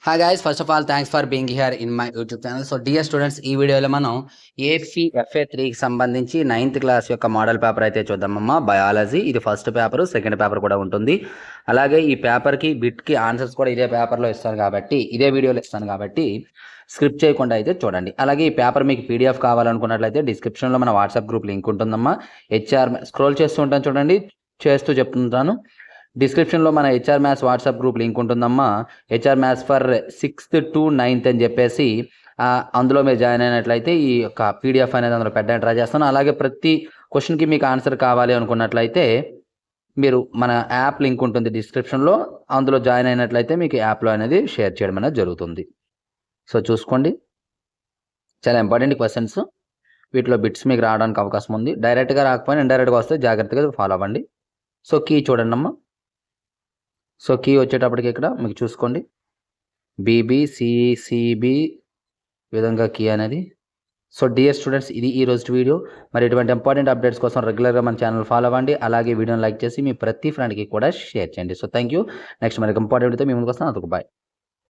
Hi guys, first of all thanks for being here in my YouTube channel. So dear students, ఈ వీడియోలో మనం FA3కి సంబంధించి 9th class యొక్క model paper అయితే చూద్దామమ్మా. Biology ఇది ఫస్ట్ పేపర్, సెకండ్ పేపర్ కూడా ఉంటుంది. అలాగే ఈ పేపర్కి బిట్కి ఆన్సర్స్ కూడా ఇదే పేపర్లో ఇస్తాను కాబట్టి, ఇదే వీడియోలో ఇస్తాను కాబట్టి స్క్రిప్ట్ చేయకుండా అయితే చూడండి. అలాగే ఈ పేపర్ మీకు PDF కావాలనుకున్నట్లయితే డిస్క్రిప్షన్లో మన వాట్సాప్ గ్రూప్ లింక్ ఉంటుందమ్మా. స్క్రోల్ చేస్తూ ఉంటాను చూడండి, చేస్తూ చెప్తుంటాను. డిస్క్రిప్షన్లో మన HR maths WhatsApp group link ఉంటుందమ్మా. HR maths for 6th to 9th అని చెప్పేసి అందులో మీరు జాయిన్ అయినట్లయితే ఈ యొక్క PDF అనేది అందులో పెట్టడానికి ట్రై చేస్తాను. అలాగే ప్రతి క్వశ్చన్కి మీకు ఆన్సర్ కావాలి అనుకున్నట్లయితే మీరు మన యాప్ లింక్ ఉంటుంది డిస్క్రిప్షన్లో, అందులో జాయిన్ అయినట్లయితే మీకు యాప్లో అనేది షేర్ చేయడం అనేది జరుగుతుంది. సో చూసుకోండి, చాలా ఇంపార్టెంట్ క్వశ్చన్స్. వీటిలో బిట్స్ మీకు రావడానికి అవకాశం ఉంది. డైరెక్ట్గా రాకపోయినా ఇండైరెక్ట్గా వస్తే జాగ్రత్తగా ఫాలో అవ్వండి. సో కీ చూడండి అమ్మా. సో కీ వచ్చేటప్పటికి ఇక్కడ మీకు చూసుకోండి, BBCCB విధంగా కీ అనేది. సో డియర్ స్టూడెంట్స్, ఇది ఈ రోజు వీడియో. మరి ఇటువంటి ఇంపార్టెంట్ అప్డేట్స్ కోసం రెగ్యులర్గా మన ఛానల్ ఫాలో అవ్వండి. అలాగే వీడియోని లైక్ చేసి మీ ప్రతి ఫ్రెండ్కి కూడా షేర్ చేయండి. So thank you. నెక్స్ట్ మనకి ఇంపార్టెంట్ అయితే మీ ముందుకు వస్తాను. అందుకు బాయ్.